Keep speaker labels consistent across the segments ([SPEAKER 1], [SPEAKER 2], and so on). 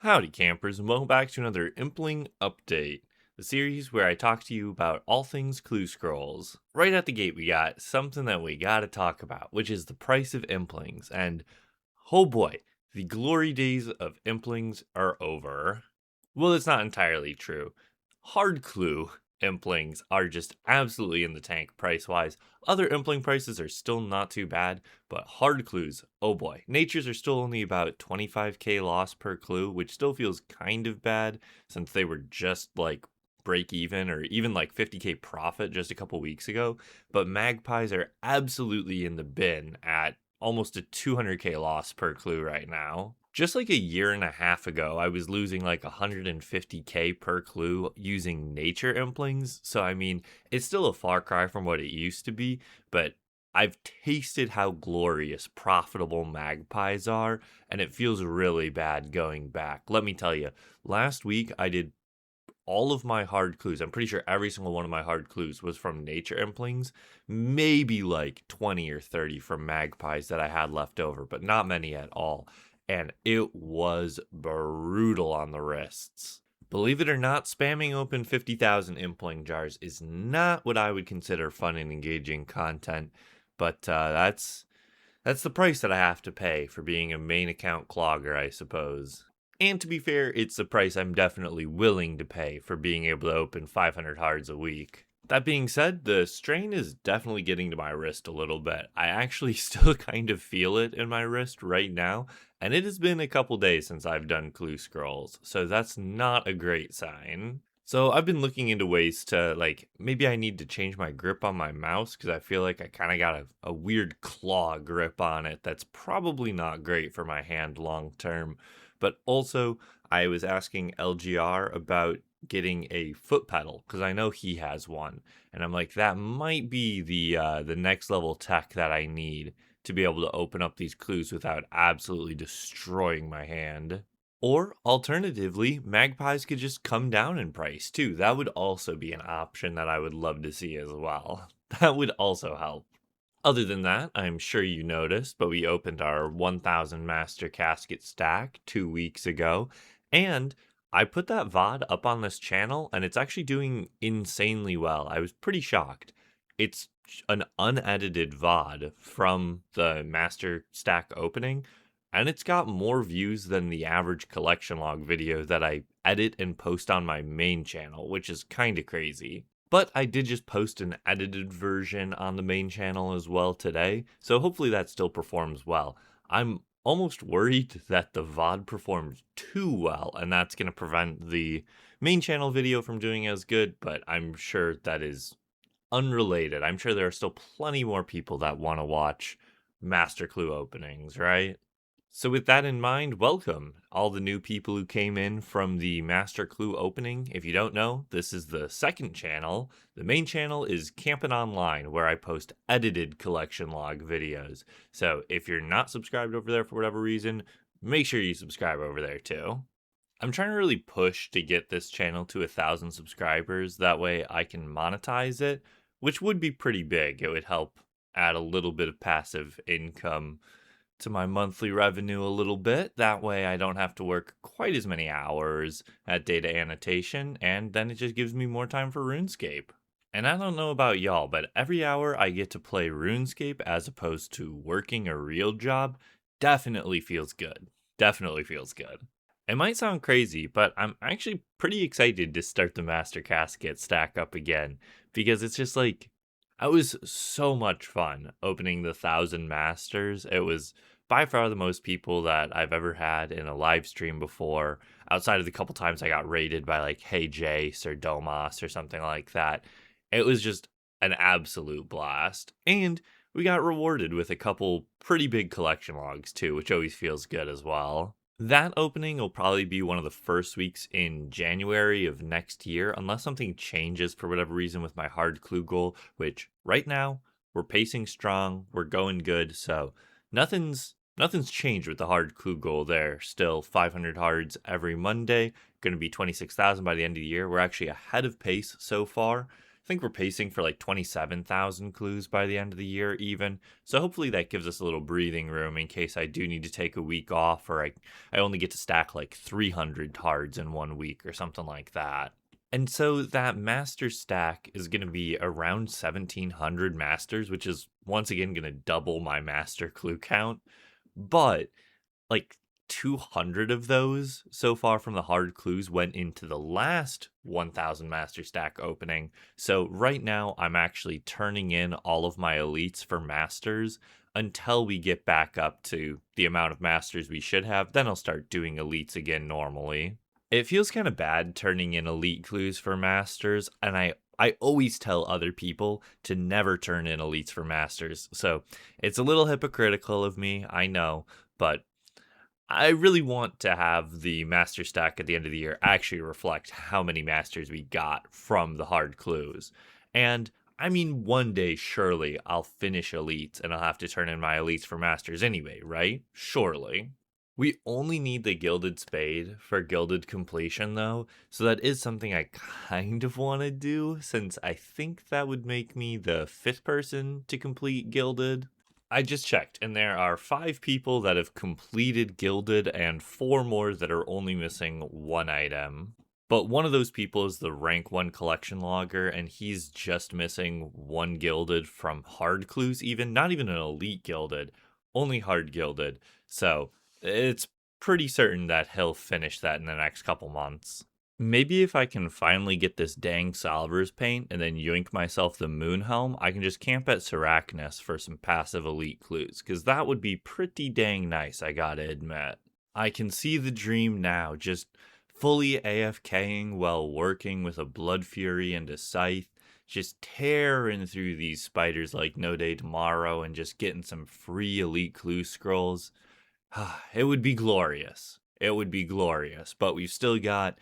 [SPEAKER 1] Howdy, campers, and welcome back to another Impling update, the series where I talk to you about all things clue scrolls. Right at the gate, we got something that we gotta talk about, which is the price of Implings. And oh boy, the glory days of Implings are over. Well, it's not entirely true. Hard clue Implings are just absolutely in the tank price wise. Other Impling prices are still not too bad, but hard clues, oh boy. Natures are still only about 25k loss per clue, which still feels kind of bad since they were just like break even or even like 50k profit just a couple weeks ago. But magpies are absolutely in the bin at almost a 200k loss per clue right now. Just like a year and a half ago, I was losing like 150k per clue using nature implings. So, I mean, it's still a far cry from what it used to be, but I've tasted how glorious profitable magpies are, and it feels really bad going back. Let me tell you, last week I did all of my hard clues. I'm pretty sure every single one of my hard clues was from nature implings, maybe like 20 or 30 from magpies that I had left over, but not many at all. And it was brutal on the wrists. Believe it or not, spamming open 50,000 impling jars is not what I would consider fun and engaging content, but that's the price that I have to pay for being a main account clogger, I suppose. And to be fair, it's the price I'm definitely willing to pay for being able to open 500 hards a week. That being said, the strain is definitely getting to my wrist a little bit. I actually still kind of feel it in my wrist right now, and it has been a couple days since I've done clue scrolls, so that's not a great sign. So I've been looking into ways to, like, maybe I need to change my grip on my mouse because I feel like I kind of got a weird claw grip on it that's probably not great for my hand long term. But also, I was asking LGR about getting a foot pedal because I know he has one, and I'm like, that might be the next level tech that I need to be able to open up these clues without absolutely destroying my hand. Or alternatively, magpies could just come down in price too. That would also be an option that I would love to see as well. That would also help. Other than that, I'm sure you noticed, but we opened our 1000 Master Casket stack 2 weeks ago, and I put that VOD up on this channel, and it's actually doing insanely well. I was pretty shocked. It's an unedited VOD from the Master Stack opening, and it's got more views than the average collection log video that I edit and post on my main channel, which is kind of crazy. But I did just post an edited version on the main channel as well today, so hopefully that still performs well. I'm almost worried that the VOD performs too well, and that's going to prevent the main channel video from doing as good, but I'm sure that is unrelated. I'm sure there are still plenty more people that want to watch Master Clue openings, right? So, with that in mind, welcome all the new people who came in from the Master Clue opening. If you don't know, this is the second channel. The main channel is Campin' Online, where I post edited collection log videos. So, if you're not subscribed over there for whatever reason, make sure you subscribe over there too. I'm trying to really push to get this channel to 1,000 subscribers. That way I can monetize it, which would be pretty big. It would help add a little bit of passive income to my monthly revenue a little bit. That way I don't have to work quite as many hours at data annotation, and then it just gives me more time for RuneScape. And I don't know about y'all, but every hour I get to play RuneScape as opposed to working a real job definitely feels good. Definitely feels good. It might sound crazy, but I'm actually pretty excited to start the Master Casket stack up again because it's just like, it was so much fun opening the 1,000 Masters. It was by far the most people that I've ever had in a live stream before, outside of the couple times I got raided by like Hey Jace or Domas or something like that. It was just an absolute blast. And we got rewarded with a couple pretty big collection logs too, which always feels good as well. That opening will probably be one of the first weeks in January of next year, unless something changes for whatever reason with my hard clue goal, which right now we're pacing strong, we're going good, so nothing's changed with the hard clue goal there. Still 500 hards every Monday, going to be 26,000 by the end of the year. We're actually ahead of pace so far. think we're pacing for like 27,000 clues by the end of the year, even. So hopefully that gives us a little breathing room in case I do need to take a week off, or I only get to stack like 300 cards in 1 week or something like that. And so that master stack is going to be around 1,700 masters, which is once again going to double my master clue count. But like 200 of those so far from the hard clues went into the last 1,000 master stack opening. So right now I'm actually turning in all of my elites for masters until we get back up to the amount of masters we should have. Then I'll start doing elites again normally. It feels kind of bad turning in elite clues for masters, and I always tell other people to never turn in elites for masters. So it's a little hypocritical of me, I know, but I really want to have the master stack at the end of the year actually reflect how many masters we got from the hard clues. And I mean, one day surely I'll finish elites and I'll have to turn in my elites for masters anyway, right? Surely. We only need the Gilded Spade for Gilded Completion, though, so that is something I kind of want to do, since I think that would make me the 5th person to complete Gilded. I just checked, and there are 5 people that have completed Gilded, and 4 more that are only missing 1 item. But one of those people is the rank 1 collection logger, and he's just missing 1 Gilded from hard clues, even, not even an elite Gilded, only hard Gilded. So it's pretty certain that he'll finish that in the next couple months. Maybe if I can finally get this dang Salver's paint and then yoink myself the Moon Helm, I can just camp at Syracuse for some passive elite clues, because that would be pretty dang nice, I gotta admit. I can see the dream now, just fully AFKing while working with a Blood Fury and a Scythe, just tearing through these spiders like no day tomorrow and just getting some free elite clue scrolls. It would be glorious. It would be glorious, but we've still got,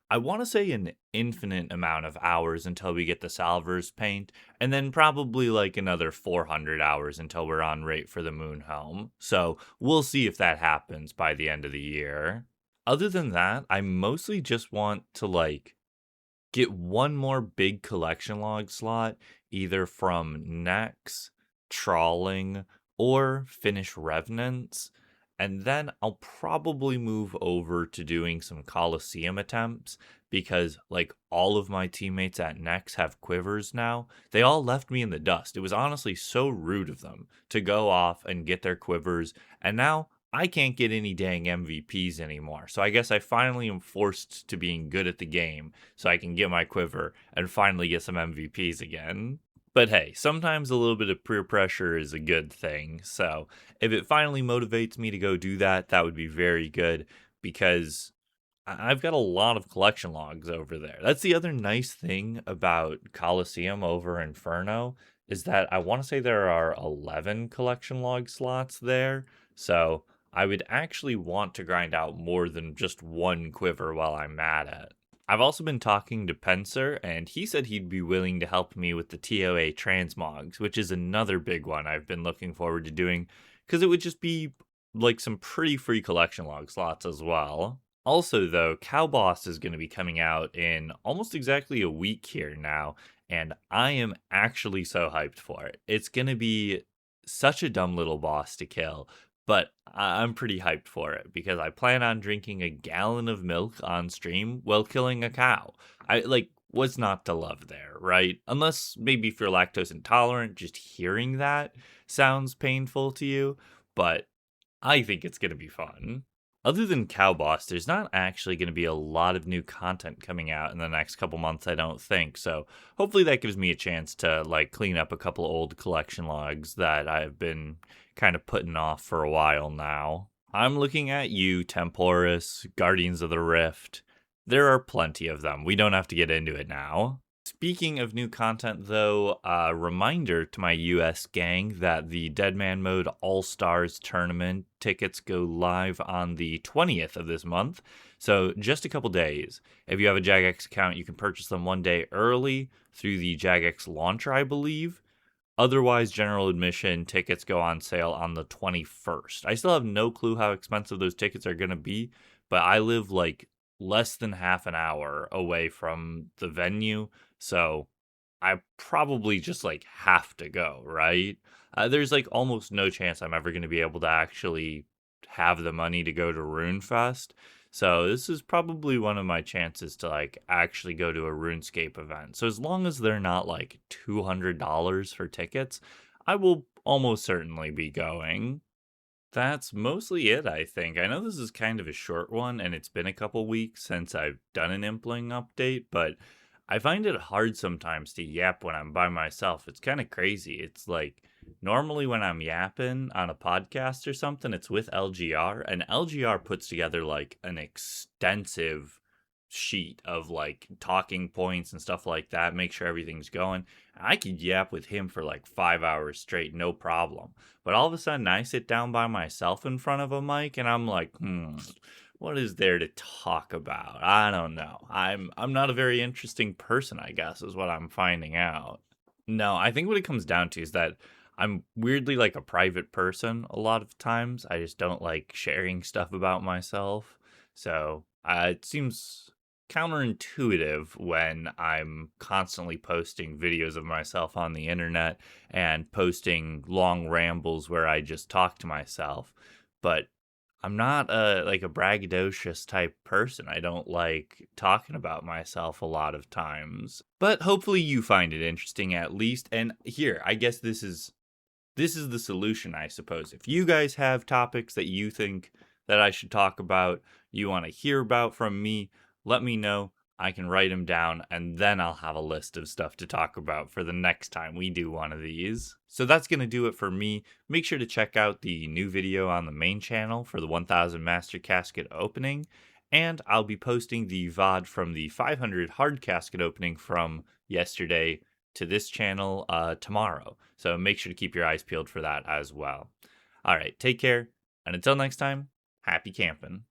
[SPEAKER 1] I want to say, an infinite amount of hours until we get the Salver's paint, and then probably like another 400 hours until we're on rate for the Moon Helm. So we'll see if that happens by the end of the year. Other than that, I mostly just want to get one more big collection log slot, either from Nex, Trawling, or finish Revenants. And then I'll probably move over to doing some Coliseum attempts, because like all of my teammates at Nex have quivers now. They all left me in the dust. It was honestly so rude of them to go off and get their quivers, and now I can't get any dang MVPs anymore. So I guess I finally am forced to being good at the game so I can get my quiver and finally get some MVPs again. But hey, sometimes a little bit of peer pressure is a good thing. So if it finally motivates me to go do that, that would be very good, because I've got a lot of collection logs over there. That's the other nice thing about Coliseum over Inferno, is that I want to say there are 11 collection log slots there. So I would actually want to grind out more than just 1 quiver while I'm at it. I've also been talking to Pencer, and he said he'd be willing to help me with the TOA transmogs, which is another big one I've been looking forward to doing, because it would just be like some pretty free collection log slots as well. Also, though, Cow Boss is going to be coming out in almost exactly a week here now, and I am actually so hyped for it. It's going to be such a dumb little boss to kill, but I'm pretty hyped for it because I plan on drinking a gallon of milk on stream while killing a cow. What's not to love there, right? Unless maybe if you're lactose intolerant, just hearing that sounds painful to you, but I think it's going to be fun. Other than Cow Boss, there's not actually going to be a lot of new content coming out in the next couple months, I don't think. So hopefully that gives me a chance to clean up a couple old collection logs that I've been kind of putting off for a while now. I'm looking at you, Temporis, Guardians of the Rift. There are plenty of them. We don't have to get into it now. Speaking of new content, though, a reminder to my US gang that the Deadman Mode All-Stars Tournament tickets go live on the 20th of this month, so just a couple days. If you have a Jagex account, you can purchase them one day early through the Jagex launcher, I believe. Otherwise, general admission tickets go on sale on the 21st. I still have no clue how expensive those tickets are going to be, but I live less than half an hour away from the venue, so I probably just like have to go, right? There's like almost no chance I'm ever going to be able to actually have the money to go to RuneFest. So this is probably one of my chances to like actually go to a RuneScape event. So as long as they're not like $200 for tickets, I will almost certainly be going. That's mostly it, I think. I know this is kind of a short one, and it's been a couple weeks since I've done an Impling update, but I find it hard sometimes to yap when I'm by myself. It's kind of crazy. It's like normally when I'm yapping on a podcast or something, it's with LGR, and LGR puts together like an extensive sheet of like talking points and stuff like that, make sure everything's going. I could yap with him for like 5 hours straight, no problem. But all of a sudden, I sit down by myself in front of a mic, and I'm like, what is there to talk about? I don't know. I'm not a very interesting person, I guess, is what I'm finding out. No, I think what it comes down to is that I'm weirdly like a private person a lot of times. I just don't like sharing stuff about myself. So it seems counterintuitive when I'm constantly posting videos of myself on the internet and posting long rambles where I just talk to myself. But I'm not a like a braggadocious type person. I don't like talking about myself a lot of times. But hopefully you find it interesting at least. And here, I guess this is the solution, I suppose. If you guys have topics that you think that I should talk about, you want to hear about from me, let me know. I can write them down, and then I'll have a list of stuff to talk about for the next time we do one of these. So that's going to do it for me. Make sure to check out the new video on the main channel for the 1000 Master Casket opening, and I'll be posting the VOD from the 500 Hard Casket opening from yesterday to this channel tomorrow. So make sure to keep your eyes peeled for that as well. All right, take care, and until next time, happy camping.